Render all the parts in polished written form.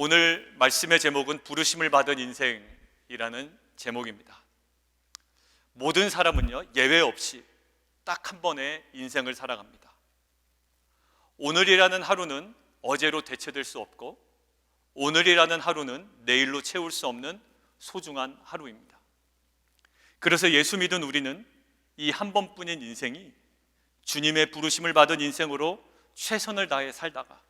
오늘 말씀의 제목은 부르심을 받은 인생이라는 제목입니다. 모든 사람은요, 예외 없이 딱 한 번의 인생을 살아갑니다. 오늘이라는 하루는 어제로 대체될 수 없고, 오늘이라는 하루는 내일로 채울 수 없는 소중한 하루입니다. 그래서 예수 믿은 우리는 이 한 번뿐인 인생이 주님의 부르심을 받은 인생으로 최선을 다해 살다가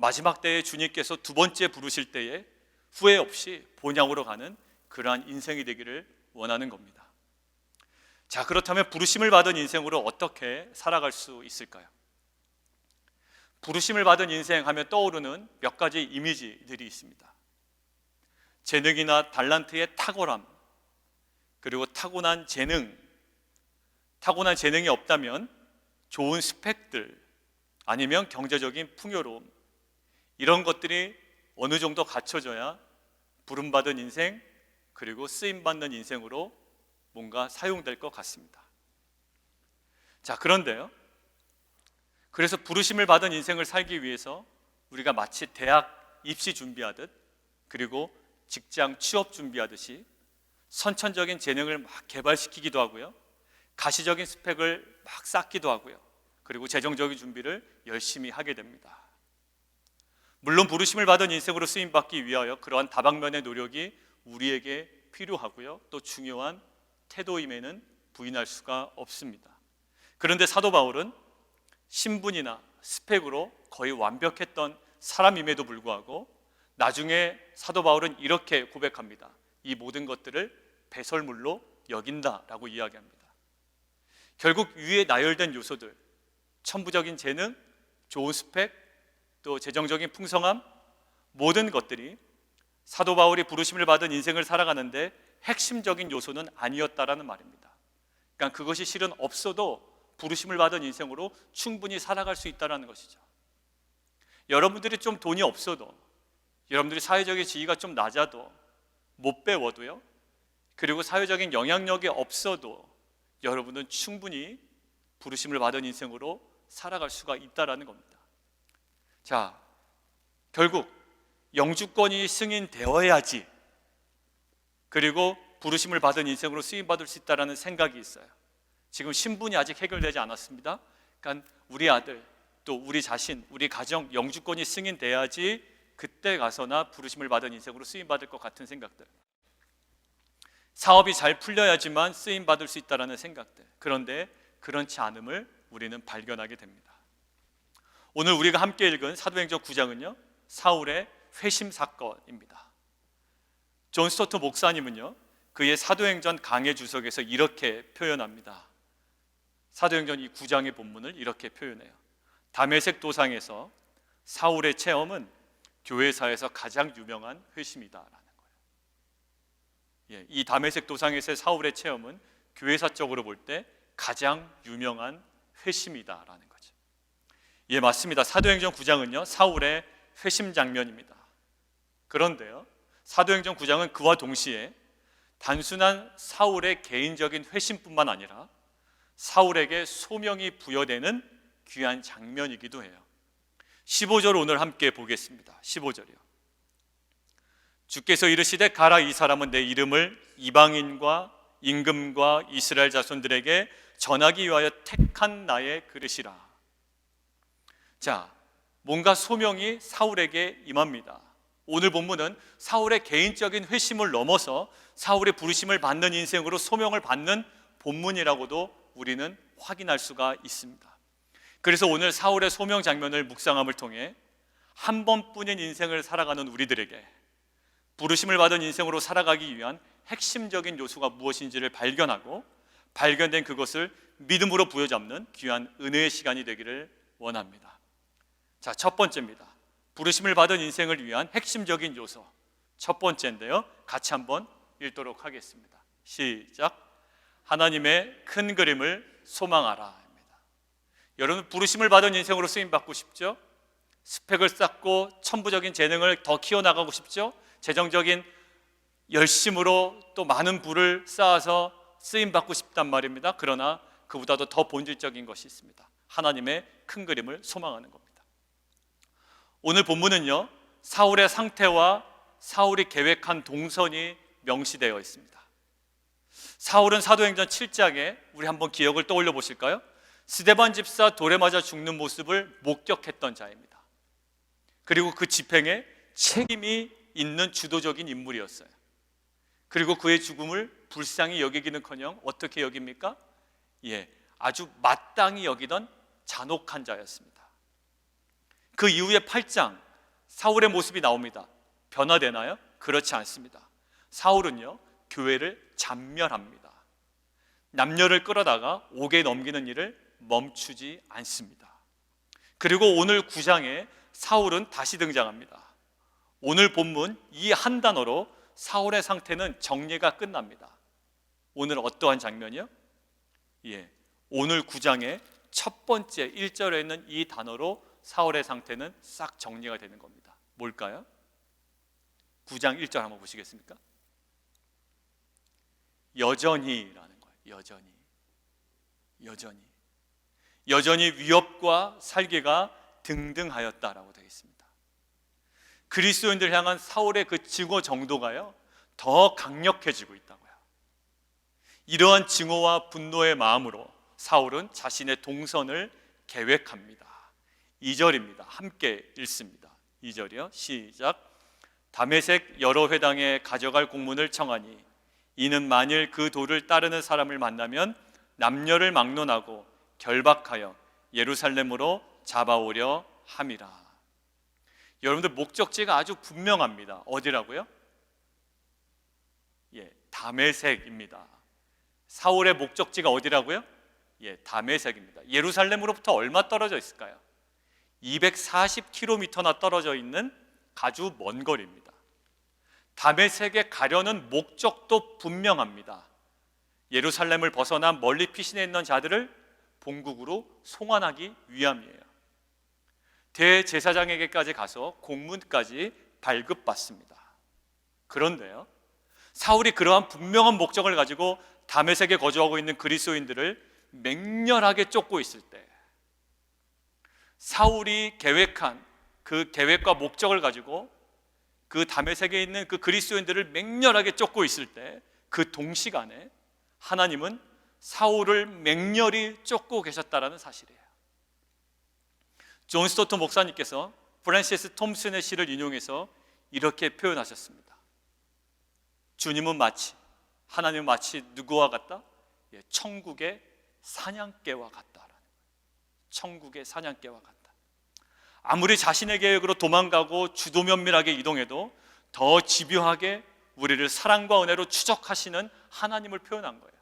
마지막 때에 주님께서 두 번째 부르실 때에 후회 없이 본향으로 가는 그러한 인생이 되기를 원하는 겁니다. 자, 그렇다면 부르심을 받은 인생으로 어떻게 살아갈 수 있을까요? 부르심을 받은 인생 하면 떠오르는 몇 가지 이미지들이 있습니다. 재능이나 달란트의 탁월함, 그리고 타고난 재능이 없다면 좋은 스펙들, 아니면 경제적인 풍요로움, 이런 것들이 어느 정도 갖춰져야 부름받은 인생, 그리고 쓰임받는 인생으로 뭔가 사용될 것 같습니다. 자, 그런데요, 그래서 부르심을 받은 인생을 살기 위해서 우리가 마치 대학 입시 준비하듯, 그리고 직장 취업 준비하듯이 선천적인 재능을 막 개발시키기도 하고요, 가시적인 스펙을 막 쌓기도 하고요, 그리고 재정적인 준비를 열심히 하게 됩니다. 물론 부르심을 받은 인생으로 쓰임받기 위하여 그러한 다방면의 노력이 우리에게 필요하고요, 또 중요한 태도임에는 부인할 수가 없습니다. 그런데 사도 바울은 신분이나 스펙으로 거의 완벽했던 사람임에도 불구하고 나중에 사도 바울은 이렇게 고백합니다. 이 모든 것들을 배설물로 여긴다라고 이야기합니다. 결국 위에 나열된 요소들, 천부적인 재능, 좋은 스펙, 또 재정적인 풍성함, 모든 것들이 사도 바울이 부르심을 받은 인생을 살아가는데 핵심적인 요소는 아니었다라는 말입니다. 그러니까 그것이 실은 없어도 부르심을 받은 인생으로 충분히 살아갈 수 있다는 것이죠. 여러분들이 좀 돈이 없어도, 여러분들이 사회적인 지위가 좀 낮아도, 못 배워도요, 그리고 사회적인 영향력이 없어도 여러분은 충분히 부르심을 받은 인생으로 살아갈 수가 있다는 겁니다. 자, 결국 영주권이 승인되어야지, 그리고 부르심을 받은 인생으로 쓰임받을 수 있다는 생각이 있어요. 지금 신분이 아직 해결되지 않았습니다. 그러니까 우리 아들, 또 우리 자신, 우리 가정 영주권이 승인돼야지 그때 가서나 부르심을 받은 인생으로 쓰임받을 것 같은 생각들, 사업이 잘 풀려야지만 쓰임받을 수 있다는 생각들, 그런데 그렇지 않음을 우리는 발견하게 됩니다. 오늘 우리가 함께 읽은 사도행전 9장은요 사울의 회심 사건입니다. 존 스토트 목사님은요 그의 사도행전 강해 주석에서 이렇게 표현합니다. 사도행전 이 9장의 본문을 이렇게 표현해요. 다메섹 도상에서 사울의 체험은 교회사에서 가장 유명한 회심이다라는 거예요. 이 다메섹 도상에서의 사울의 체험은 교회사적으로 볼 때 가장 유명한 회심이다라는 거죠. 예, 맞습니다. 사도행전 9장은요 사울의 회심 장면입니다. 그런데요, 사도행전 9장은 그와 동시에 단순한 사울의 개인적인 회심뿐만 아니라 사울에게 소명이 부여되는 귀한 장면이기도 해요. 15절 오늘 함께 보겠습니다. 15절이요. 주께서 이르시되 가라, 이 사람은 내 이름을 이방인과 임금과 이스라엘 자손들에게 전하기 위하여 택한 나의 그릇이라. 자, 뭔가 소명이 사울에게 임합니다. 오늘 본문은 사울의 개인적인 회심을 넘어서 사울의 부르심을 받는 인생으로 소명을 받는 본문이라고도 우리는 확인할 수가 있습니다. 그래서 오늘 사울의 소명 장면을 묵상함을 통해 한 번뿐인 인생을 살아가는 우리들에게 부르심을 받은 인생으로 살아가기 위한 핵심적인 요소가 무엇인지를 발견하고 발견된 그것을 믿음으로 부여잡는 귀한 은혜의 시간이 되기를 원합니다. 자, 첫 번째입니다. 부르심을 받은 인생을 위한 핵심적인 요소 첫 번째인데요, 같이 한번 읽도록 하겠습니다. 시작. 하나님의 큰 그림을 소망하라. 여러분, 부르심을 받은 인생으로 쓰임받고 싶죠? 스펙을 쌓고 천부적인 재능을 더 키워나가고 싶죠? 재정적인 열심으로 또 많은 부를 쌓아서 쓰임받고 싶단 말입니다. 그러나 그보다도 더 본질적인 것이 있습니다. 하나님의 큰 그림을 소망하는 겁니다. 오늘 본문은요 사울의 상태와 사울이 계획한 동선이 명시되어 있습니다. 사울은 사도행전 7장에 우리 한번 기억을 떠올려 보실까요? 스데반 집사 돌에 맞아 죽는 모습을 목격했던 자입니다. 그리고 그 집행에 책임이 있는 주도적인 인물이었어요. 그리고 그의 죽음을 불쌍히 여기기는커녕 어떻게 여깁니까? 아주 마땅히 여기던 잔혹한 자였습니다. 그 이후에 8장 사울의 모습이 나옵니다. 변화되나요? 그렇지 않습니다. 사울은요, 교회를 잔멸합니다. 남녀를 끌어다가 옥에 넘기는 일을 멈추지 않습니다. 그리고 오늘 9장에 사울은 다시 등장합니다. 오늘 본문 이 한 단어로 사울의 상태는 정리가 끝납니다. 오늘 어떠한 장면이요? 오늘 9장의 첫 번째 1절에 있는 이 단어로 사울의 상태는 싹 정리가 되는 겁니다. 뭘까요? 9장 1절 한번 보시겠습니까? 여전히라는 거예요. 여전히 위협과 살기가 등등하였다라고 되어 있습니다. 그리스도인들 향한 사울의 그 증오 정도가요, 더 강력해지고 있다고요. 이러한 증오와 분노의 마음으로 사울은 자신의 동선을 계획합니다. 2절입니다. 함께 읽습니다. 2절이요. 시작. 다메섹 여러 회당에 가져갈 공문을 청하니 이는 만일 그 도를 따르는 사람을 만나면 남녀를 막론하고 결박하여 예루살렘으로 잡아오려 함이라. 여러분들 목적지가 아주 분명합니다. 어디라고요? 다메섹입니다. 사울의 목적지가 어디라고요? 다메섹입니다. 예루살렘으로부터 얼마 떨어져 있을까요? 240km나 떨어져 있는 아주 먼 거리입니다. 다메섹에 가려는 목적도 분명합니다. 예루살렘을 벗어나 멀리 피신해 있는 자들을 본국으로 송환하기 위함이에요. 대제사장에게까지 가서 공문까지 발급받습니다. 그런데요, 사울이 그러한 분명한 목적을 가지고 다메섹에 거주하고 있는 그리스도인들을 맹렬하게 쫓고 있을 때, 사울이 계획한 그 계획과 목적을 가지고 그 다메섹에 있는 그 그리스도인들을 맹렬하게 쫓고 있을 때, 그 동시간에 하나님은 사울을 맹렬히 쫓고 계셨다라는 사실이에요. 존 스토트 목사님께서 프랜시스 톰슨의 시를 인용해서 이렇게 표현하셨습니다. 하나님은 마치 누구와 같다? 천국의 사냥개와 같다. 천국의 사냥개와 같다. 아무리 자신의 계획으로 도망가고 주도면밀하게 이동해도 더 집요하게 우리를 사랑과 은혜로 추적하시는 하나님을 표현한 거예요.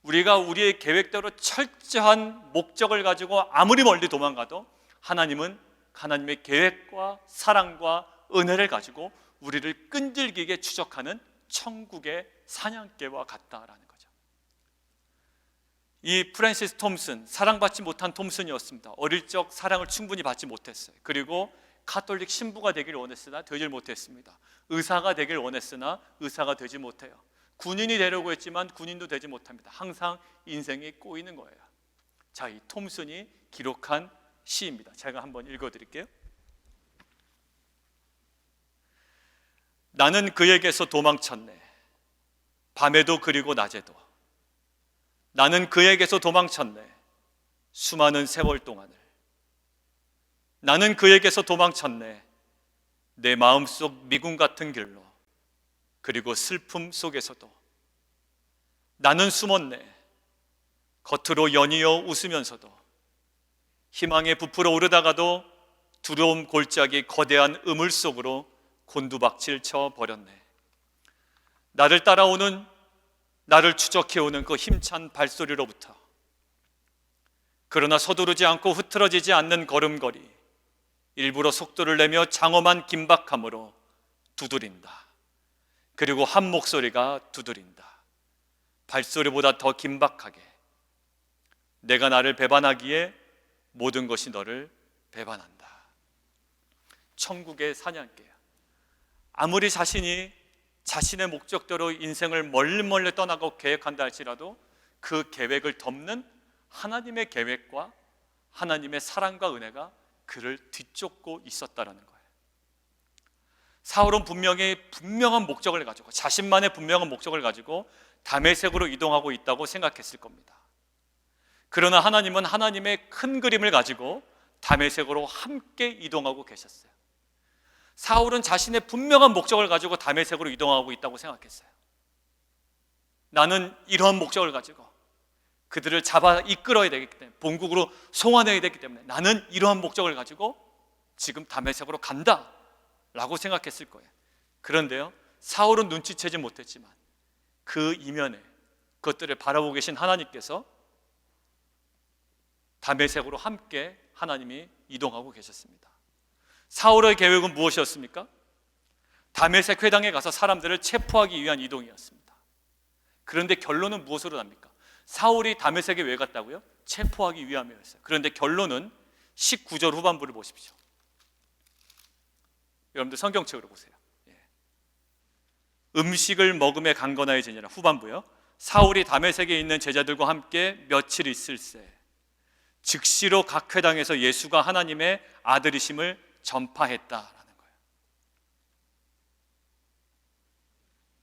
우리가 우리의 계획대로 철저한 목적을 가지고 아무리 멀리 도망가도 하나님은 하나님의 계획과 사랑과 은혜를 가지고 우리를 끈질기게 추적하는 천국의 사냥개와 같다라는 거죠. 이 프랜시스 톰슨, 사랑받지 못한 톰슨이었습니다. 어릴 적 사랑을 충분히 받지 못했어요. 그리고 가톨릭 신부가 되길 원했으나 되질 못했습니다. 의사가 되길 원했으나 의사가 되지 못해요. 군인이 되려고 했지만 군인도 되지 못합니다. 항상 인생이 꼬이는 거예요. 자, 이 톰슨이 기록한 시입니다. 제가 한번 읽어드릴게요. 나는 그에게서 도망쳤네. 밤에도 그리고 낮에도. 나는 그에게서 도망쳤네. 수많은 세월 동안을. 나는 그에게서 도망쳤네. 내 마음속 미궁 같은 길로. 그리고 슬픔 속에서도. 나는 숨었네. 겉으로 연이어 웃으면서도. 희망에 부풀어 오르다가도 두려움 골짜기 거대한 우물 속으로 곤두박질 쳐 버렸네. 나를 따라오는, 나를 추적해오는 그 힘찬 발소리로부터, 그러나 서두르지 않고 흐트러지지 않는 걸음걸이, 일부러 속도를 내며 장엄한 긴박함으로 두드린다. 그리고 한 목소리가 두드린다. 발소리보다 더 긴박하게. 내가 나를 배반하기에 모든 것이 너를 배반한다. 천국의 사냥개야. 아무리 자신이 자신의 목적대로 인생을 멀리 떠나고 계획한다 할지라도 그 계획을 덮는 하나님의 계획과 하나님의 사랑과 은혜가 그를 뒤쫓고 있었다라는 거예요. 사울은 분명한 목적을 가지고, 자신만의 분명한 목적을 가지고 다메섹으로 이동하고 있다고 생각했을 겁니다. 그러나 하나님은 하나님의 큰 그림을 가지고 다메섹으로 함께 이동하고 계셨어요. 사울은 자신의 분명한 목적을 가지고 다메섹으로 이동하고 있다고 생각했어요. 나는 이러한 목적을 가지고 그들을 잡아 이끌어야 되기 때문에, 본국으로 송환해야 되기 때문에 나는 이러한 목적을 가지고 지금 다메섹으로 간다 라고 생각했을 거예요. 그런데요, 사울은 눈치채지 못했지만 그 이면에 그것들을 바라보고 계신 하나님께서 다메섹으로 함께 하나님이 이동하고 계셨습니다. 사울의 계획은 무엇이었습니까? 다메섹 회당에 가서 사람들을 체포하기 위한 이동이었습니다. 그런데 결론은 무엇으로 납니까? 사울이 다메섹에 왜 갔다고요? 체포하기 위함이었어요. 그런데 결론은 19절 후반부를 보십시오. 여러분들 성경책으로 보세요. 음식을 먹음에 강건하여지니라. 후반부요. 사울이 다메섹에 있는 제자들과 함께 며칠 있을새 즉시로 각 회당에서 예수가 하나님의 아들이심을 전파했다라는 거예요.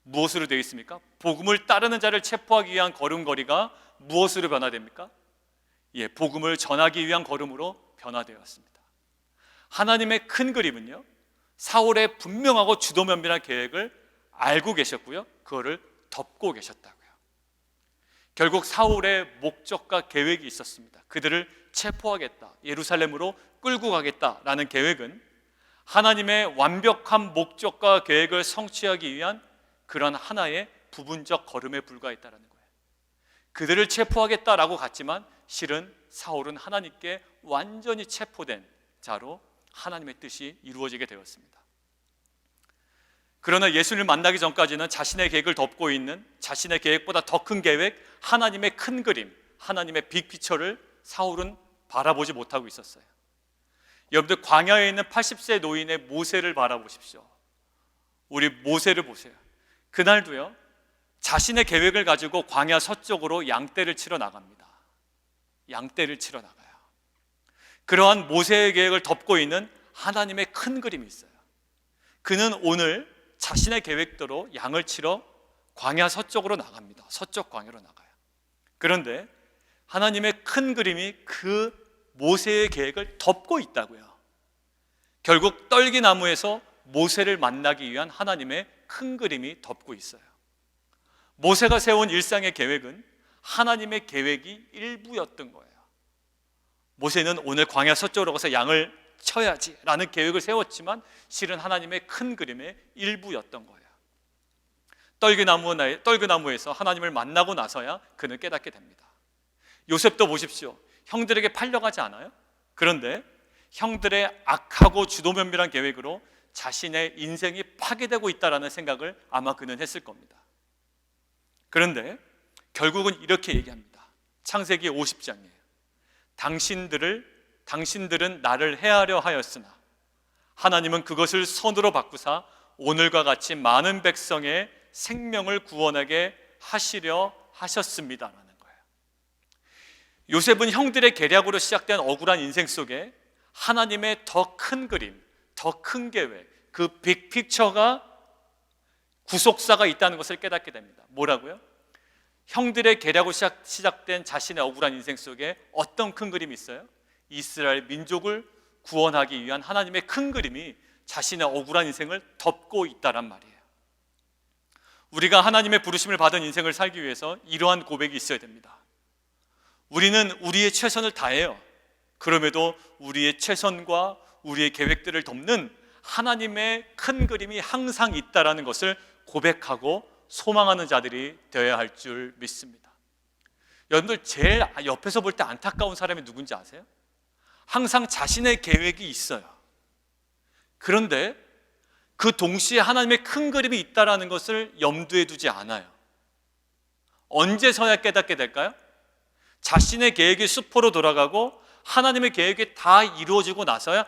무엇으로 되어 있습니까? 복음을 따르는 자를 체포하기 위한 걸음걸이가 무엇으로 변화됩니까? 복음을 전하기 위한 걸음으로 변화되었습니다. 하나님의 큰 그림은요, 사울의 분명하고 주도면밀한 계획을 알고 계셨고요, 그거를 덮고 계셨다고요. 결국 사울의 목적과 계획이 있었습니다. 그들을 체포하겠다, 예루살렘으로 끌고 가겠다라는 계획은 하나님의 완벽한 목적과 계획을 성취하기 위한 그런 하나의 부분적 걸음에 불과했다라는 거예요. 그들을 체포하겠다라고 갔지만 실은 사울은 하나님께 완전히 체포된 자로 하나님의 뜻이 이루어지게 되었습니다. 그러나 예수님을 만나기 전까지는 자신의 계획을 덮고 있는, 자신의 계획보다 더 큰 계획, 하나님의 큰 그림, 하나님의 빅피처를 사울은 바라보지 못하고 있었어요. 여러분들, 광야에 있는 80세 노인의 모세를 바라보십시오. 우리 모세를 보세요. 그날도요, 자신의 계획을 가지고 광야 서쪽으로 양떼를 치러 나갑니다. 양떼를 치러 나가요. 그러한 모세의 계획을 덮고 있는 하나님의 큰 그림이 있어요. 그는 오늘 자신의 계획대로 양을 치러 광야 서쪽으로 나갑니다. 서쪽 광야로 나가요. 그런데 하나님의 큰 그림이 그 모세의 계획을 덮고 있다고요. 결국 떨기나무에서 모세를 만나기 위한 하나님의 큰 그림이 덮고 있어요. 모세가 세운 일상의 계획은 하나님의 계획이 일부였던 거예요. 모세는 오늘 광야 서쪽으로 가서 양을 쳐야지 라는 계획을 세웠지만 실은 하나님의 큰 그림의 일부였던 거예요. 떨기나무에서 하나님을 만나고 나서야 그는 깨닫게 됩니다. 요셉도 보십시오. 형들에게 팔려가지 않아요? 그런데 형들의 악하고 주도면밀한 계획으로 자신의 인생이 파괴되고 있다는 생각을 아마 그는 했을 겁니다. 그런데 결국은 이렇게 얘기합니다. 창세기 50장이에요. 당신들은 나를 해하려 하였으나 하나님은 그것을 선으로 바꾸사 오늘과 같이 많은 백성의 생명을 구원하게 하시려 하셨습니다라는 거예요. 요셉은 형들의 계략으로 시작된 억울한 인생 속에 하나님의 더 큰 그림, 더 큰 계획, 그 빅픽처가 구속사가 있다는 것을 깨닫게 됩니다. 뭐라고요? 형들의 계략으로 시작된 자신의 억울한 인생 속에 어떤 큰 그림이 있어요? 이스라엘 민족을 구원하기 위한 하나님의 큰 그림이 자신의 억울한 인생을 덮고 있다란 말이에요. 우리가 하나님의 부르심을 받은 인생을 살기 위해서 이러한 고백이 있어야 됩니다. 우리는 우리의 최선을 다해요. 그럼에도 우리의 최선과 우리의 계획들을 덮는 하나님의 큰 그림이 항상 있다라는 것을 고백하고 소망하는 자들이 되어야 할 줄 믿습니다. 여러분들, 제일 옆에서 볼 때 안타까운 사람이 누군지 아세요? 항상 자신의 계획이 있어요. 그런데 그 동시에 하나님의 큰 그림이 있다는 것을 염두에 두지 않아요. 언제서야 깨닫게 될까요? 자신의 계획이 수포로 돌아가고 하나님의 계획이 다 이루어지고 나서야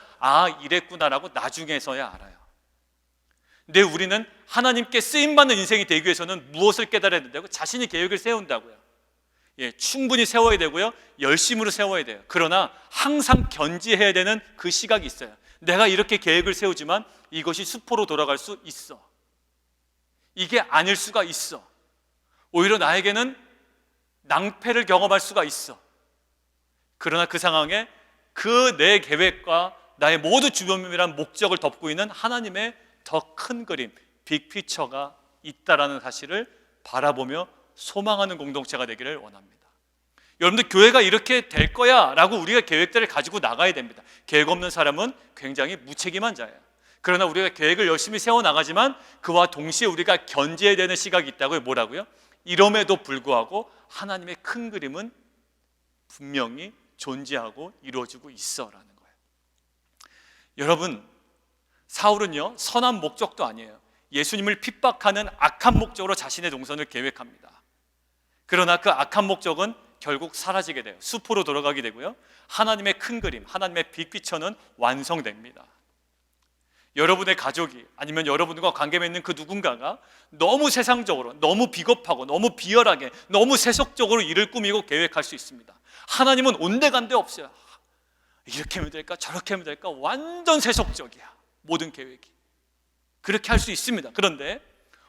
이랬구나라고 나중에서야 알아요. 근데 우리는 하나님께 쓰임받는 인생이 되기 위해서는 무엇을 깨달아야 된다고? 자신이 계획을 세운다고요. 충분히 세워야 되고요, 열심으로 세워야 돼요. 그러나 항상 견지해야 되는 그 시각이 있어요. 내가 이렇게 계획을 세우지만 이것이 수포로 돌아갈 수 있어. 이게 아닐 수가 있어. 오히려 나에게는 낭패를 경험할 수가 있어. 그러나 그 상황에 그 내 계획과 나의 모두 주변이란 목적을 덮고 있는 하나님의 더 큰 그림, 빅피처가 있다라는 사실을 바라보며 소망하는 공동체가 되기를 원합니다. 여러분들, 교회가 이렇게 될 거야 라고 우리가 계획들을 가지고 나가야 됩니다. 계획 없는 사람은 굉장히 무책임한 자예요. 그러나 우리가 계획을 열심히 세워나가지만 그와 동시에 우리가 견제해야 되는 시각이 있다고요. 뭐라고요? 이럼에도 불구하고 하나님의 큰 그림은 분명히 존재하고 이루어지고 있어라는 거예요. 여러분, 사울은요, 선한 목적도 아니에요. 예수님을 핍박하는 악한 목적으로 자신의 동선을 계획합니다. 그러나 그 악한 목적은 결국 사라지게 돼요. 수포로 돌아가게 되고요, 하나님의 큰 그림, 하나님의 빅피처는 완성됩니다. 여러분의 가족이 아니면 여러분과 관계 맺는 그 누군가가 너무 세상적으로, 너무 비겁하고, 너무 비열하게, 너무 세속적으로 일을 꾸미고 계획할 수 있습니다. 하나님은 온데간데 없어요. 이렇게 하면 될까, 저렇게 하면 될까, 완전 세속적이야, 모든 계획이. 그렇게 할 수 있습니다. 그런데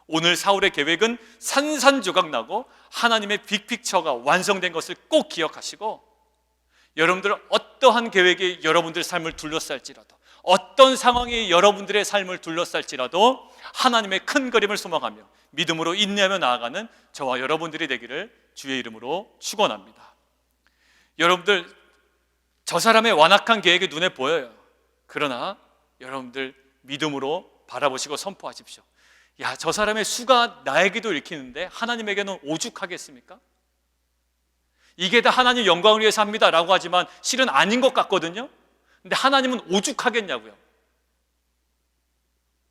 오늘 사울의 계획은 산산조각 나고 하나님의 빅픽처가 완성된 것을 꼭 기억하시고, 여러분들 어떠한 계획이 여러분들의 삶을 둘러쌀지라도, 어떤 상황이 여러분들의 삶을 둘러쌀지라도 하나님의 큰 그림을 소망하며 믿음으로 인내하며 나아가는 저와 여러분들이 되기를 주의 이름으로 축원합니다. 여러분들, 저 사람의 완악한 계획이 눈에 보여요. 그러나 여러분들 믿음으로 바라보시고 선포하십시오. 야, 저 사람의 수가 나에게도 읽히는데 하나님에게는 오죽하겠습니까? 이게 다 하나님 영광을 위해서 합니다 라고 하지만 실은 아닌 것 같거든요. 근데 하나님은 오죽하겠냐고요.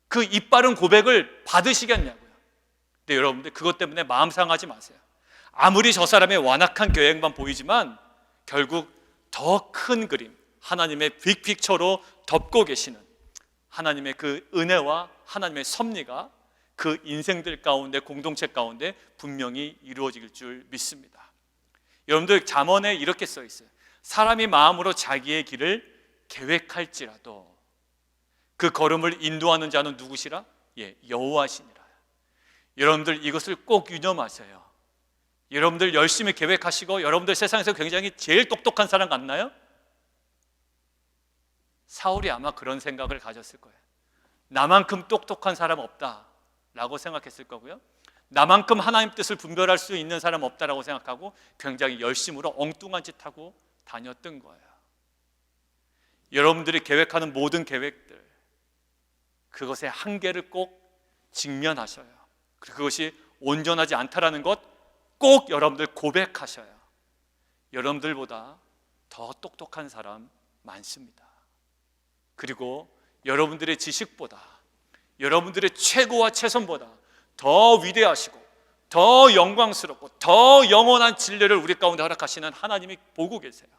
그 이빠른 고백을 받으시겠냐고요. 근데 여러분들, 그것 때문에 마음 상하지 마세요. 아무리 저 사람의 완악한 계획만 보이지만 결국 더 큰 그림, 하나님의 빅픽처로 덮고 계시는 하나님의 그 은혜와 하나님의 섭리가 그 인생들 가운데, 공동체 가운데 분명히 이루어질 줄 믿습니다. 여러분들, 잠언에 이렇게 써 있어요. 사람이 마음으로 자기의 길을 계획할지라도 그 걸음을 인도하는 자는 누구시라? 여호와시니라. 여러분들, 이것을 꼭 유념하세요. 여러분들 열심히 계획하시고 여러분들 세상에서 굉장히 제일 똑똑한 사람 같나요? 사울이 아마 그런 생각을 가졌을 거예요. 나만큼 똑똑한 사람 없다 라고 생각했을 거고요, 나만큼 하나님 뜻을 분별할 수 있는 사람 없다라고 생각하고 굉장히 열심으로 엉뚱한 짓 하고 다녔던 거예요. 여러분들이 계획하는 모든 계획들, 그것의 한계를 꼭 직면하셔요. 그리고 그것이 온전하지 않다라는 것 꼭 여러분들 고백하셔요. 여러분들보다 더 똑똑한 사람 많습니다. 그리고 여러분들의 지식보다, 여러분들의 최고와 최선보다 더 위대하시고 더 영광스럽고 더 영원한 진리를 우리 가운데 허락하시는 하나님이 보고 계세요.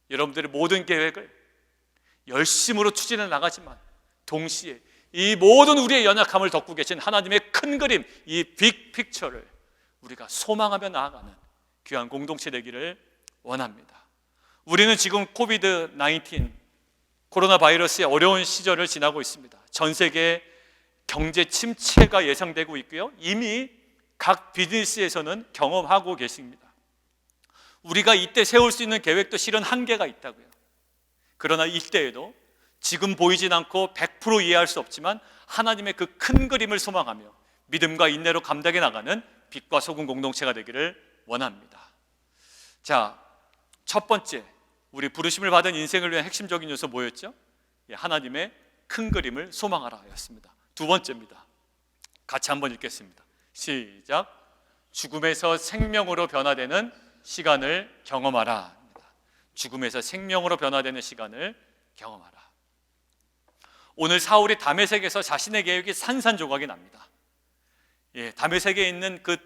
여러분들의 모든 계획을 열심으로 추진해 나가지만 동시에 이 모든 우리의 연약함을 덮고 계신 하나님의 큰 그림, 이 빅픽처를 우리가 소망하며 나아가는 귀한 공동체 되기를 원합니다. 우리는 지금 코비드-19 코로나 바이러스의 어려운 시절을 지나고 있습니다. 전 세계 경제 침체가 예상되고 있고요, 이미 각 비즈니스에서는 경험하고 계십니다. 우리가 이때 세울 수 있는 계획도 실은 한계가 있다고요. 그러나 이때에도 지금 보이진 않고 100% 이해할 수 없지만 하나님의 그 큰 그림을 소망하며 믿음과 인내로 감당해 나가는 빛과 소금 공동체가 되기를 원합니다. 자, 첫 번째, 우리 부르심을 받은 인생을 위한 핵심적인 요소 뭐였죠? 하나님의 큰 그림을 소망하라 였습니다. 두 번째입니다. 같이 한번 읽겠습니다. 시작. 죽음에서 생명으로 변화되는 시간을 경험하라. 죽음에서 생명으로 변화되는 시간을 경험하라. 오늘 사울이 다메섹에서 자신의 계획이 산산조각이 납니다. 다메섹에 있는 그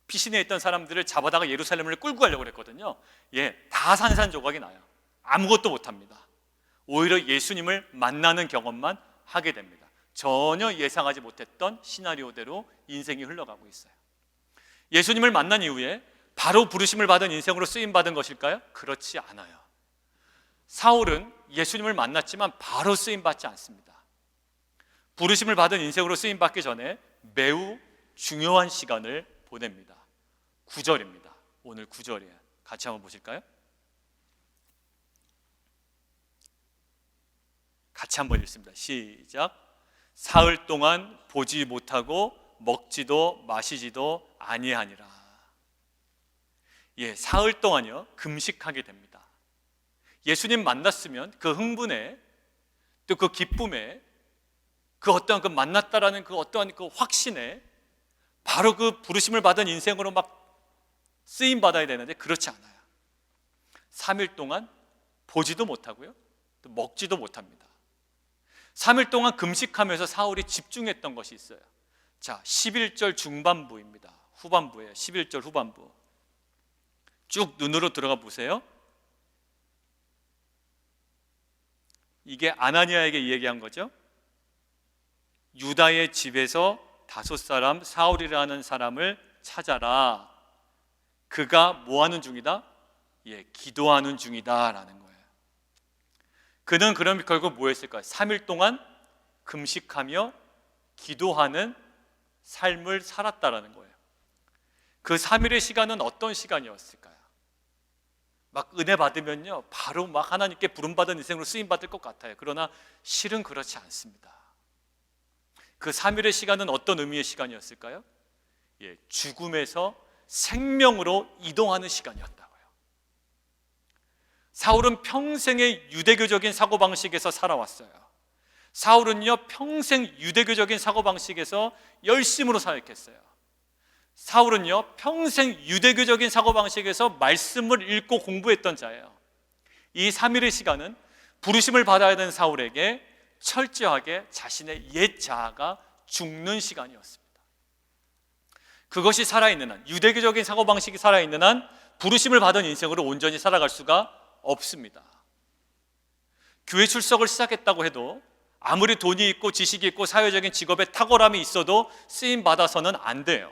피신해 있던 사람들을 잡아다가 예루살렘을 끌고 가려고 했거든요. 다 산산조각이 나요. 아무것도 못합니다. 오히려 예수님을 만나는 경험만 하게 됩니다. 전혀 예상하지 못했던 시나리오대로 인생이 흘러가고 있어요. 예수님을 만난 이후에 바로 부르심을 받은 인생으로 쓰임받은 것일까요? 그렇지 않아요. 사울은 예수님을 만났지만 바로 쓰임받지 않습니다. 부르심을 받은 인생으로 쓰임받기 전에 매우 중요한 시간을 보냅니다. 9절입니다. 오늘 9절이에요. 같이 한번 보실까요? 같이 한번 읽습니다. 시작. 사흘 동안 보지 못하고 먹지도 마시지도 아니하니라. 예, 사흘 동안요 금식하게 됩니다. 예수님 만났으면 그 흥분에 또 그 기쁨에 그 어떠한 그 만났다라는 그 어떠한 그 확신에 바로 그 부르심을 받은 인생으로 막 쓰임 받아야 되는데 그렇지 않아요. 3일 동안 보지도 못하고요 또 먹지도 못합니다. 3일 동안 금식하면서 사울이 집중했던 것이 있어요. 자, 11절 중반부입니다. 후반부예요. 11절 후반부 쭉 눈으로 들어가 보세요. 이게 아나니아에게 얘기한 거죠. 유다의 집에서 5사람 사울이라는 사람을 찾아라. 그가 뭐 하는 중이다? 예, 기도하는 중이다 라는 거예요. 그는 그럼 결국 뭐 했을까요? 3일 동안 금식하며 기도하는 삶을 살았다라는 거예요. 그 3일의 시간은 어떤 시간이었을까요? 막 은혜 받으면요 바로 막 하나님께 부름받은 인생으로 쓰임받을 것 같아요. 그러나 실은 그렇지 않습니다. 그 3일의 시간은 어떤 의미의 시간이었을까요? 예, 죽음에서 생명으로 이동하는 시간이었다고요. 사울은 평생의 유대교적인 사고방식에서 살아왔어요. 사울은요 평생 유대교적인 사고방식에서 열심으로 사역했어요. 사울은요 평생 유대교적인 사고방식에서 말씀을 읽고 공부했던 자예요. 이 3일의 시간은 부르심을 받아야 되는 사울에게 철저하게 자신의 옛 자아가 죽는 시간이었습니다. 그것이 살아있는 한, 유대교적인 사고방식이 살아있는 한 부르심을 받은 인생으로 온전히 살아갈 수가 없습니다. 교회 출석을 시작했다고 해도 아무리 돈이 있고 지식이 있고 사회적인 직업에 탁월함이 있어도 쓰임받아서는 안 돼요.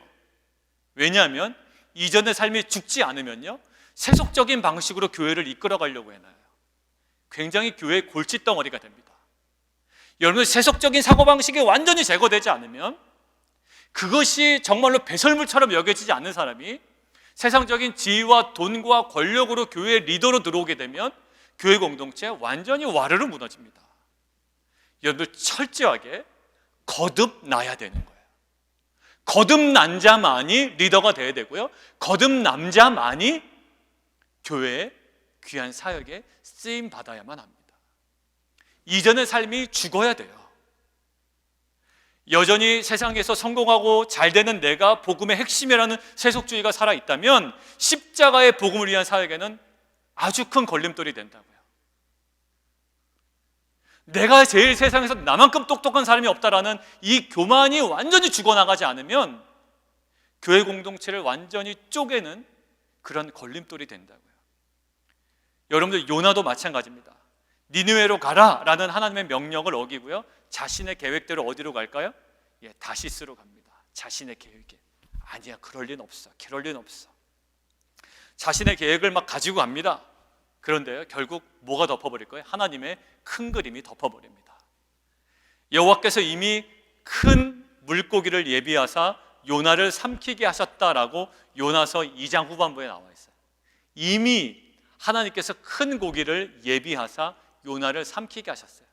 왜냐하면 이전의 삶이 죽지 않으면요 세속적인 방식으로 교회를 이끌어가려고 해놔요. 굉장히 교회의 골칫덩어리가 됩니다. 여러분, 세속적인 사고방식이 완전히 제거되지 않으면, 그것이 정말로 배설물처럼 여겨지지 않는 사람이 세상적인 지위와 돈과 권력으로 교회의 리더로 들어오게 되면 교회 공동체 완전히 와르르 무너집니다. 여러분들 철저하게 거듭나야 되는 거예요. 거듭난 자만이 리더가 돼야 되고요, 거듭남자만이 교회의 귀한 사역에 쓰임 받아야만 합니다. 이전의 삶이 죽어야 돼요. 여전히 세상에서 성공하고 잘 되는 내가 복음의 핵심이라는 세속주의가 살아있다면 십자가의 복음을 위한 사역에는 아주 큰 걸림돌이 된다고요. 내가 제일 세상에서 나만큼 똑똑한 사람이 없다라는 이 교만이 완전히 죽어나가지 않으면 교회 공동체를 완전히 쪼개는 그런 걸림돌이 된다고요. 여러분들, 요나도 마찬가지입니다. 니느웨로 가라 라는 하나님의 명령을 어기고요, 자신의 계획대로 어디로 갈까요? 예, 다시스로 갑니다. 자신의 계획에. 아니야, 그럴 리는 없어. 그럴 리는 없어. 자신의 계획을 막 가지고 갑니다. 그런데요, 결국 뭐가 덮어버릴 거예요? 하나님의 큰 그림이 덮어버립니다. 여호와께서 이미 큰 물고기를 예비하사 요나를 삼키게 하셨다라고 요나서 2장 후반부에 나와 있어요. 이미 하나님께서 큰 고기를 예비하사 요나를 삼키게 하셨어요.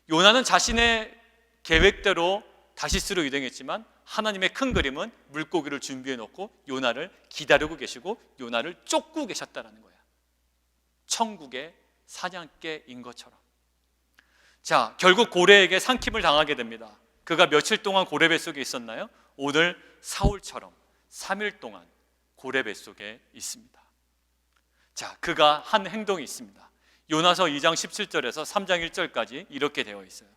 요나는 자신의 계획대로 다시스로 이동했지만 하나님의 큰 그림은 물고기를 준비해 놓고 요나를 기다리고 계시고 요나를 쫓고 계셨다는 거예요. 천국의 사냥개인 것처럼. 자, 결국 고래에게 삼킴을 당하게 됩니다. 그가 며칠 동안 고래 뱃속에 있었나요? 오늘 사울처럼 3일 동안 고래 뱃속에 있습니다. 자, 그가 한 행동이 있습니다. 요나서 2장 17절에서 3장 1절까지 이렇게 되어 있어요.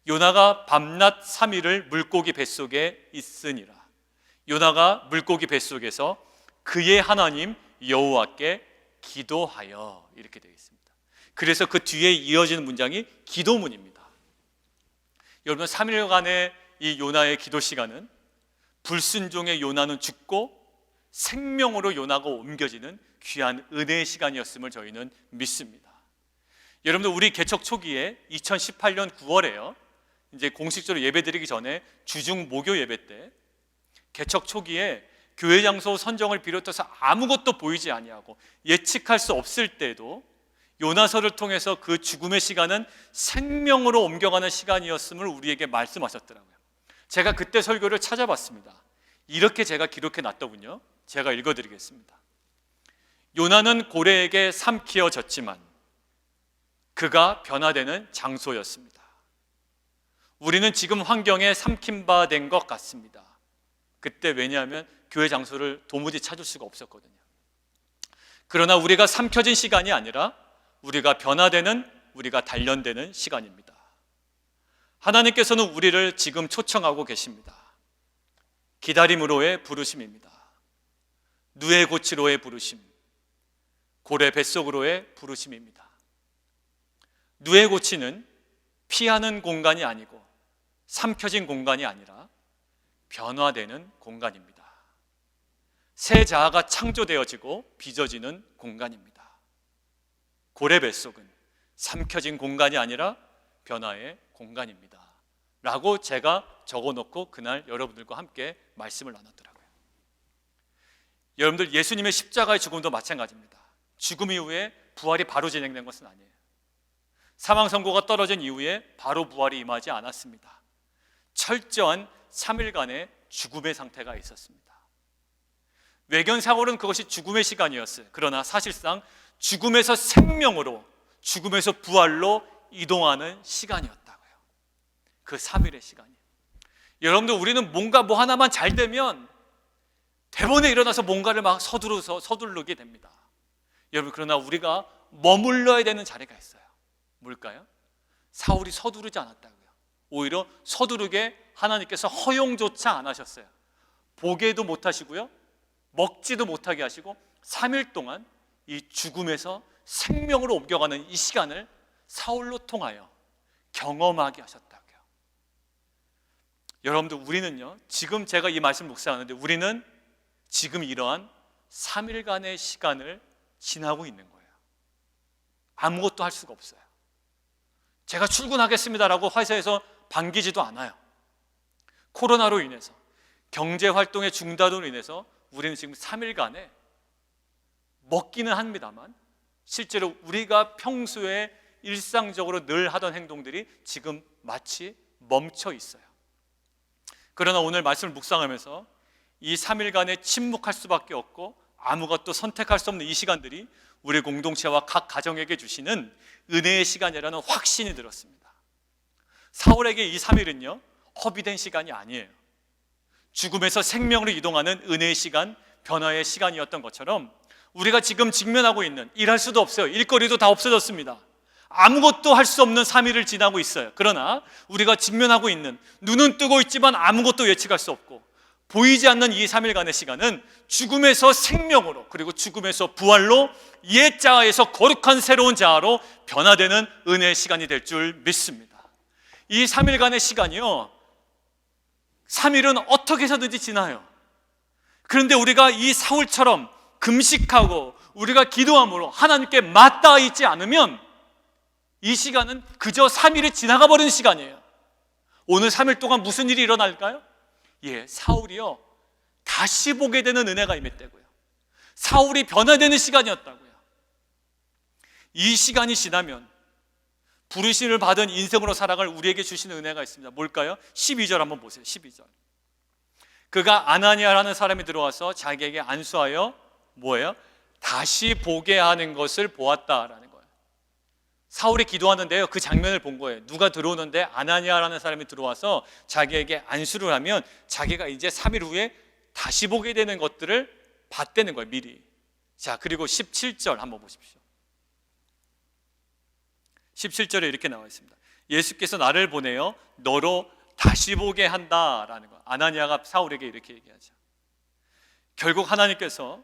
요나가 밤낮 3일을 물고기 뱃속에 있으니라. 요나가 물고기 뱃속에서 그의 하나님 여호와께 기도하여, 이렇게 되어 있습니다. 그래서 그 뒤에 이어지는 문장이 기도문입니다. 여러분, 3일간의 이 요나의 기도 시간은 불순종의 요나는 죽고 생명으로 요나가 옮겨지는 귀한 은혜의 시간이었음을 저희는 믿습니다. 여러분들 우리 개척 초기에 2018년 9월에요. 이제 공식적으로 예배드리기 전에 주중 목요 예배 때 개척 초기에 교회 장소 선정을 비롯해서 아무것도 보이지 아니하고 예측할 수 없을 때에도 요나서를 통해서 그 죽음의 시간은 생명으로 옮겨가는 시간이었음을 우리에게 말씀하셨더라고요. 제가 그때 설교를 찾아봤습니다. 이렇게 제가 기록해 놨더군요. 제가 읽어드리겠습니다. 요나는 고래에게 삼키어졌지만 그가 변화되는 장소였습니다. 우리는 지금 환경에 삼킨 바 된 것 같습니다. 그때 왜냐하면 교회 장소를 도무지 찾을 수가 없었거든요. 그러나 우리가 삼켜진 시간이 아니라 우리가 변화되는, 우리가 단련되는 시간입니다. 하나님께서는 우리를 지금 초청하고 계십니다. 기다림으로의 부르심입니다. 누에 고치로의 부르심, 고래 뱃속으로의 부르심입니다. 누에 고치는 피하는 공간이 아니고 삼켜진 공간이 아니라 변화되는 공간입니다. 새 자아가 창조되어지고 빚어지는 공간입니다. 고래 뱃속은 삼켜진 공간이 아니라 변화의 공간입니다 라고 제가 적어놓고 그날 여러분들과 함께 말씀을 나눴더라고요. 여러분들, 예수님의 십자가의 죽음도 마찬가지입니다. 죽음 이후에 부활이 바로 진행된 것은 아니에요. 사망 선고가 떨어진 이후에 바로 부활이 임하지 않았습니다. 철저한 3일간의 죽음의 상태가 있었습니다. 외견사고는 그것이 죽음의 시간이었어요. 그러나 사실상 죽음에서 생명으로, 죽음에서 부활로 이동하는 시간이었다고요. 그 3일의 시간이. 여러분들, 우리는 뭔가 뭐 하나만 잘 되면 대본에 일어나서 뭔가를 막 서두르게 됩니다. 여러분, 그러나 우리가 머물러야 되는 자리가 있어요. 뭘까요? 사울이 서두르지 않았다고요. 오히려 서두르게 하나님께서 허용조차 안 하셨어요. 보게도 못하시고요, 먹지도 못하게 하시고 3일 동안 이 죽음에서 생명으로 옮겨가는 이 시간을 사울로 통하여 경험하게 하셨다고요. 여러분들, 우리는요, 지금 제가 이 말씀 묵상하는데 우리는 지금 이러한 3일간의 시간을 지나고 있는 거예요. 아무것도 할 수가 없어요. 제가 출근하겠습니다라고 회사에서 반기지도 않아요. 코로나로 인해서, 경제활동의 중단으로 인해서 우리는 지금 3일간에 먹기는 합니다만 실제로 우리가 평소에 일상적으로 늘 하던 행동들이 지금 마치 멈춰 있어요. 그러나 오늘 말씀을 묵상하면서 이 3일간에 침묵할 수밖에 없고 아무것도 선택할 수 없는 이 시간들이 우리 공동체와 각 가정에게 주시는 은혜의 시간이라는 확신이 들었습니다. 사울에게 이 3일은요, 허비된 시간이 아니에요. 죽음에서 생명으로 이동하는 은혜의 시간, 변화의 시간이었던 것처럼 우리가 지금 직면하고 있는, 일할 수도 없어요. 일거리도 다 없어졌습니다. 아무것도 할 수 없는 3일을 지나고 있어요. 그러나 우리가 직면하고 있는, 눈은 뜨고 있지만 아무것도 예측할 수 없고 보이지 않는 이 3일간의 시간은 죽음에서 생명으로, 그리고 죽음에서 부활로, 옛 자아에서 거룩한 새로운 자아로 변화되는 은혜의 시간이 될 줄 믿습니다. 이 3일간의 시간이요, 3일은 어떻게 해서든지 지나요. 그런데 우리가 이 사울처럼 금식하고 우리가 기도함으로 하나님께 맞닿아 있지 않으면 이 시간은 그저 3일이 지나가 버리는 시간이에요. 오늘 3일 동안 무슨 일이 일어날까요? 사울이요, 다시 보게 되는 은혜가 임했다고요. 사울이 변화되는 시간이었다고요. 이 시간이 지나면 부르심을 받은 인생으로 살아갈 우리에게 주시는 은혜가 있습니다. 뭘까요? 12절 한번 보세요. 12절. 그가 아나니아라는 사람이 들어와서 자기에게 안수하여 뭐예요? 다시 보게 하는 것을 보았다라는 거예요. 사울이 기도하는데요, 그 장면을 본 거예요. 누가 들어오는데 아나니아라는 사람이 들어와서 자기에게 안수를 하면 자기가 이제 3일 후에 다시 보게 되는 것들을 봤다는 거예요, 미리. 자, 그리고 17절 한번 보십시오. 17절에 이렇게 나와 있습니다. 예수께서 나를 보내어 너로 다시 보게 한다라는 거예요. 아나니아가 사울에게 이렇게 얘기하죠. 결국 하나님께서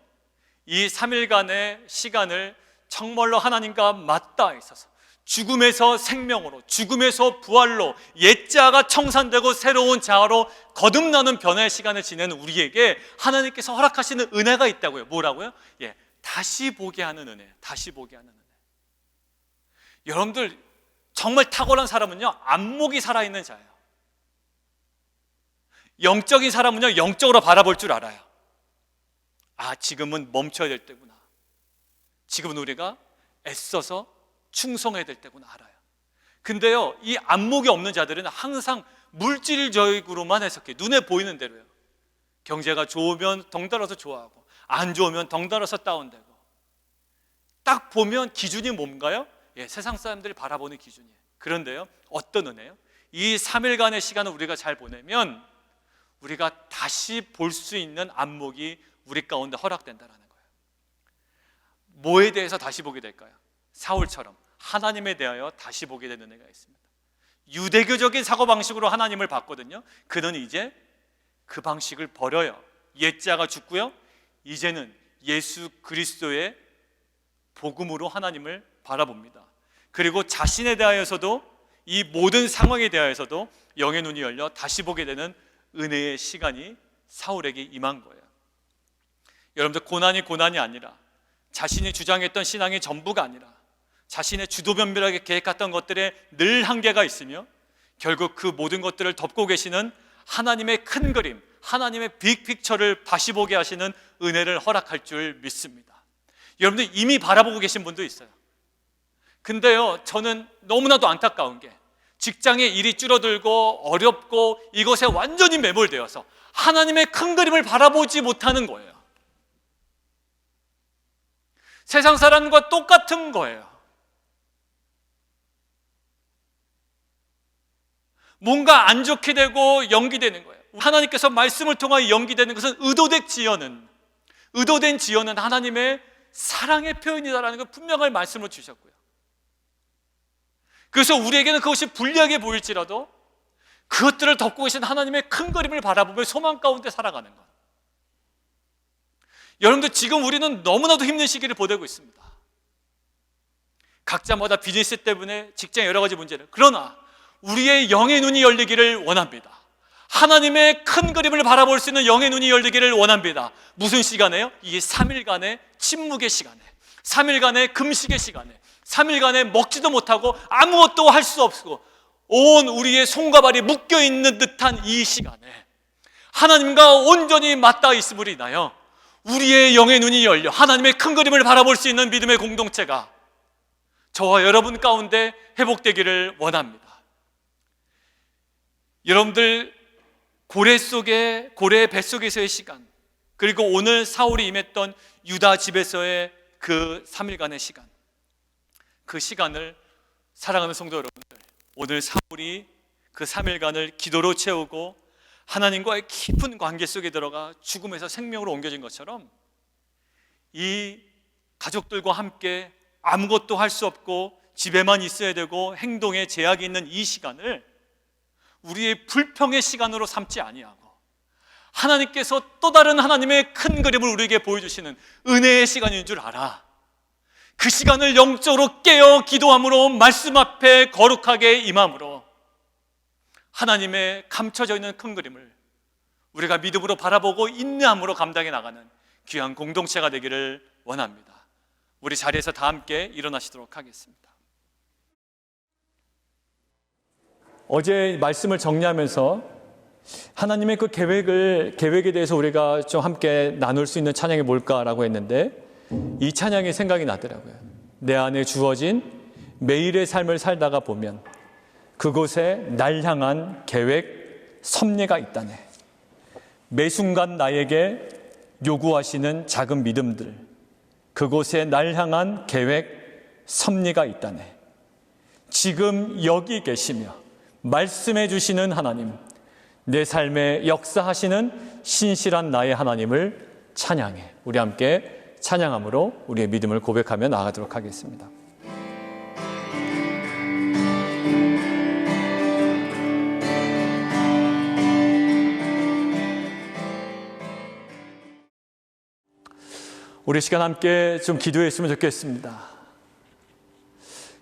이 3일간의 시간을 정말로 하나님과 맞닿아 있어서 죽음에서 생명으로, 죽음에서 부활로, 옛 자아가 청산되고 새로운 자아로 거듭나는 변화의 시간을 지내는 우리에게 하나님께서 허락하시는 은혜가 있다고요. 뭐라고요? 다시 보게 하는 은혜, 다시 보게 하는 은혜. 여러분들 정말 탁월한 사람은요, 안목이 살아있는 자예요. 영적인 사람은요, 영적으로 바라볼 줄 알아요. 아, 지금은 멈춰야 될 때구나. 지금은 우리가 애써서 충성해야 될 때구나 알아요. 근데요, 이 안목이 없는 자들은 항상 물질적으로만 해석해. 눈에 보이는 대로요. 경제가 좋으면 덩달아서 좋아하고, 안 좋으면 덩달아서 다운되고. 딱 보면 기준이 뭔가요? 예, 세상 사람들이 바라보는 기준이에요. 그런데요, 어떤 은혜요? 이 3일간의 시간을 우리가 잘 보내면 우리가 다시 볼 수 있는 안목이 우리 가운데 허락된다는 거예요. 뭐에 대해서 다시 보게 될까요? 사울처럼 하나님에 대하여 다시 보게 되는 은혜가 있습니다. 유대교적인 사고방식으로 하나님을 봤거든요. 그는 이제 그 방식을 버려요. 옛자가 죽고요, 이제는 예수 그리스도의 복음으로 하나님을 바라봅니다. 그리고 자신에 대하여서도, 이 모든 상황에 대하여서도 영의 눈이 열려 다시 보게 되는 은혜의 시간이 사울에게 임한 거예요. 여러분들, 고난이 아니라, 자신이 주장했던 신앙이 전부가 아니라, 자신의 주도면밀하게 계획했던 것들에 늘 한계가 있으며 결국 그 모든 것들을 덮고 계시는 하나님의 큰 그림, 하나님의 빅픽처를 다시 보게 하시는 은혜를 허락할 줄 믿습니다. 여러분들 이미 바라보고 계신 분도 있어요. 근데요, 저는 너무나도 안타까운 게 직장의 일이 줄어들고 어렵고 이것에 완전히 매몰되어서 하나님의 큰 그림을 바라보지 못하는 거예요. 세상 사람과 똑같은 거예요. 뭔가 안 좋게 되고 연기되는 거예요. 하나님께서 말씀을 통하여 연기되는 것은 의도된 지연은 하나님의 사랑의 표현이다라는 걸 분명한 말씀을 주셨고요. 그래서 우리에게는 그것이 불리하게 보일지라도 그것들을 덮고 계신 하나님의 큰 그림을 바라보며 소망 가운데 살아가는 것. 여러분들, 지금 우리는 너무나도 힘든 시기를 보내고 있습니다. 각자마다 비즈니스 때문에 직장에 여러 가지 문제를. 그러나 우리의 영의 눈이 열리기를 원합니다. 하나님의 큰 그림을 바라볼 수 있는 영의 눈이 열리기를 원합니다. 무슨 시간에요? 이 3일간의 침묵의 시간에, 3일간의 금식의 시간에, 3일간의 먹지도 못하고 아무것도 할 수 없고 온 우리의 손과 발이 묶여있는 듯한 이 시간에 하나님과 온전히 맞닿아 있음으로 인하여 우리의 영의 눈이 열려 하나님의 큰 그림을 바라볼 수 있는 믿음의 공동체가 저와 여러분 가운데 회복되기를 원합니다. 여러분들, 고래의 뱃속에서의 시간, 그리고 오늘 사울이 임했던 유다 집에서의 그 3일간의 시간, 그 시간을 사랑하는 성도 여러분들, 오늘 사울이 그 3일간을 기도로 채우고 하나님과의 깊은 관계 속에 들어가 죽음에서 생명으로 옮겨진 것처럼 이 가족들과 함께 아무것도 할 수 없고 집에만 있어야 되고 행동에 제약이 있는 이 시간을 우리의 불평의 시간으로 삼지 아니하고 하나님께서 또 다른 하나님의 큰 그림을 우리에게 보여주시는 은혜의 시간인 줄 알아. 그 시간을 영적으로 깨어 기도함으로 말씀 앞에 거룩하게 임함으로 하나님의 감춰져 있는 큰 그림을 우리가 믿음으로 바라보고 인내함으로 감당해 나가는 귀한 공동체가 되기를 원합니다. 우리 자리에서 다 함께 일어나시도록 하겠습니다. 어제 말씀을 정리하면서 하나님의 그 계획에 대해서 우리가 좀 함께 나눌 수 있는 찬양이 뭘까라고 했는데 이 찬양이 생각이 나더라고요. 내 안에 주어진 매일의 삶을 살다가 보면 그곳에 날 향한 계획, 섭리가 있다네. 매 순간 나에게 요구하시는 작은 믿음들, 그곳에 날 향한 계획, 섭리가 있다네. 지금 여기 계시며 말씀해 주시는 하나님, 내 삶에 역사하시는 신실한 나의 하나님을 찬양해. 우리 함께 찬양함으로 우리의 믿음을 고백하며 나아가도록 하겠습니다. 우리 시간 함께 좀 기도했으면 좋겠습니다.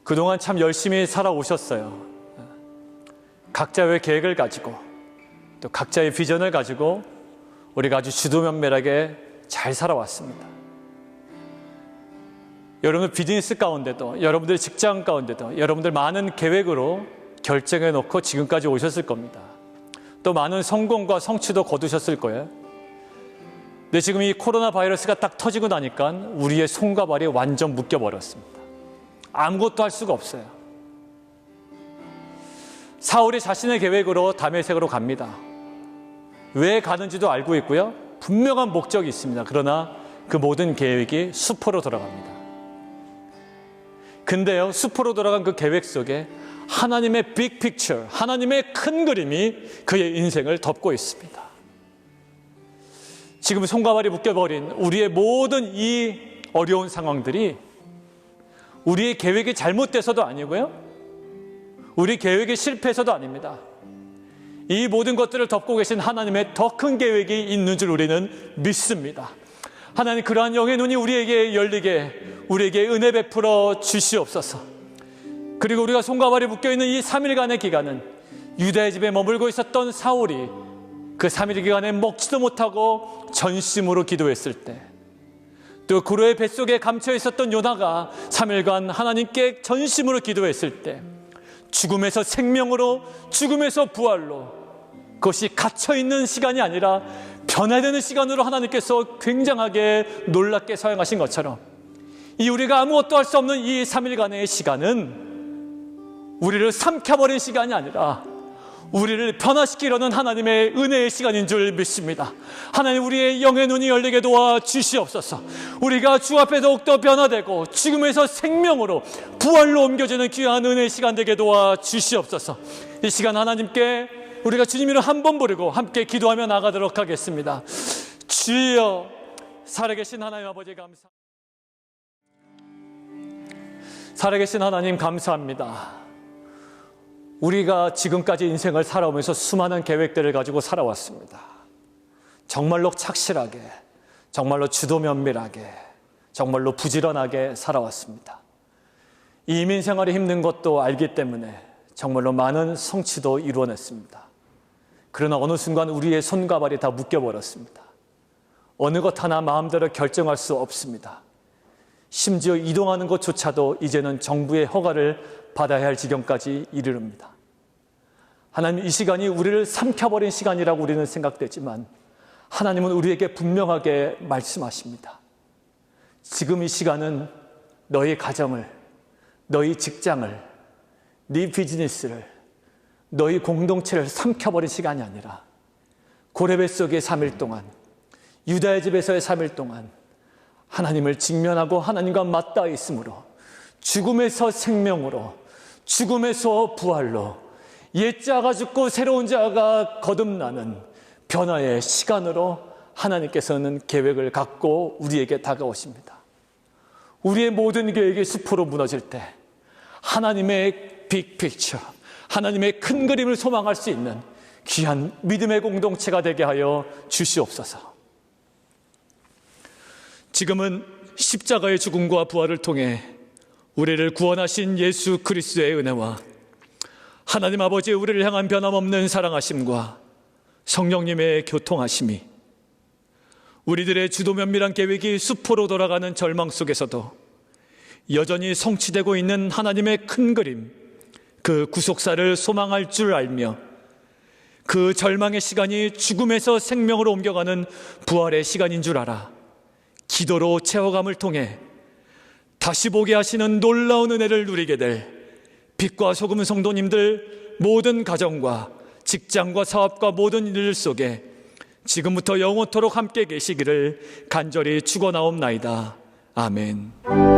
그동안 참 열심히 살아오셨어요. 각자의 계획을 가지고 또 각자의 비전을 가지고 우리가 아주 주도면밀하게 잘 살아왔습니다. 여러분들 비즈니스 가운데도, 여러분들 직장 가운데도 여러분들 많은 계획으로 결정해 놓고 지금까지 오셨을 겁니다. 또 많은 성공과 성취도 거두셨을 거예요. 근데 지금 이 코로나 바이러스가 딱 터지고 나니까 우리의 손과 발이 완전 묶여버렸습니다. 아무것도 할 수가 없어요. 사울이 자신의 계획으로 다메섹으로 갑니다. 왜 가는지도 알고 있고요. 분명한 목적이 있습니다. 그러나 그 모든 계획이 수포로 돌아갑니다. 근데요, 수포로 돌아간 그 계획 속에 하나님의 빅 픽처, 하나님의 큰 그림이 그의 인생을 덮고 있습니다. 지금 손과 발이 묶여버린 우리의 모든 이 어려운 상황들이 우리의 계획이 잘못돼서도 아니고요, 우리 계획이 실패해서도 아닙니다. 이 모든 것들을 덮고 계신 하나님의 더 큰 계획이 있는 줄 우리는 믿습니다. 하나님, 그러한 영의 눈이 우리에게 열리게, 우리에게 은혜 베풀어 주시옵소서. 그리고 우리가 손과 발이 묶여있는 이 3일간의 기간은 유다의 집에 머물고 있었던 사울이 그 3일 기간에 먹지도 못하고 전심으로 기도했을 때, 또 구로의 뱃속에 감춰 있었던 요나가 3일간 하나님께 전심으로 기도했을 때, 죽음에서 생명으로, 죽음에서 부활로, 그것이 갇혀있는 시간이 아니라 변화되는 시간으로 하나님께서 굉장하게 놀랍게 사용하신 것처럼, 이 우리가 아무것도 할 수 없는 이 3일간의 시간은 우리를 삼켜버린 시간이 아니라 우리를 변화시키려는 하나님의 은혜의 시간인 줄 믿습니다. 하나님, 우리의 영의 눈이 열리게 도와 주시옵소서. 우리가 주 앞에 더욱더 변화되고 죽음에서 생명으로, 부활로 옮겨지는 귀한 은혜의 시간 되게 도와 주시옵소서. 이 시간 하나님께 우리가 주님 이름 한 번 부르고 함께 기도하며 나가도록 하겠습니다. 주여, 살아계신 하나님 아버지 감사합니다. 살아계신 하나님 감사합니다. 우리가 지금까지 인생을 살아오면서 수많은 계획들을 가지고 살아왔습니다. 정말로 착실하게, 정말로 주도 면밀하게, 정말로 부지런하게 살아왔습니다. 이 이민 생활이 힘든 것도 알기 때문에 정말로 많은 성취도 이루어냈습니다. 그러나 어느 순간 우리의 손과 발이 다 묶여버렸습니다. 어느 것 하나 마음대로 결정할 수 없습니다. 심지어 이동하는 것조차도 이제는 정부의 허가를 받아야 할 지경까지 이르릅니다. 하나님, 이 시간이 우리를 삼켜버린 시간이라고 우리는 생각되지만 하나님은 우리에게 분명하게 말씀하십니다. 지금 이 시간은 너희 가정을, 너희 직장을, 네 비즈니스를, 너희 공동체를 삼켜버린 시간이 아니라 고레벳 속의 3일 동안, 유다의 집에서의 3일 동안 하나님을 직면하고 하나님과 맞닿아 있으므로 죽음에서 생명으로, 죽음에서 부활로, 옛 자가 죽고 새로운 자가 거듭나는 변화의 시간으로 하나님께서는 계획을 갖고 우리에게 다가오십니다. 우리의 모든 계획이 수포로 무너질 때 하나님의 빅 픽처, 하나님의 큰 그림을 소망할 수 있는 귀한 믿음의 공동체가 되게 하여 주시옵소서. 지금은 십자가의 죽음과 부활을 통해 우리를 구원하신 예수 그리스도의 은혜와 하나님 아버지의 우리를 향한 변함없는 사랑하심과 성령님의 교통하심이 우리들의 주도 면밀한 계획이 수포로 돌아가는 절망 속에서도 여전히 성취되고 있는 하나님의 큰 그림, 그 구속사를 소망할 줄 알며 그 절망의 시간이 죽음에서 생명으로 옮겨가는 부활의 시간인 줄 알아 기도로 채워감을 통해 다시 보게 하시는 놀라운 은혜를 누리게 될 빛과 소금 성도님들, 모든 가정과 직장과 사업과 모든 일 속에 지금부터 영원토록 함께 계시기를 간절히 축원하옵나이다. 아멘.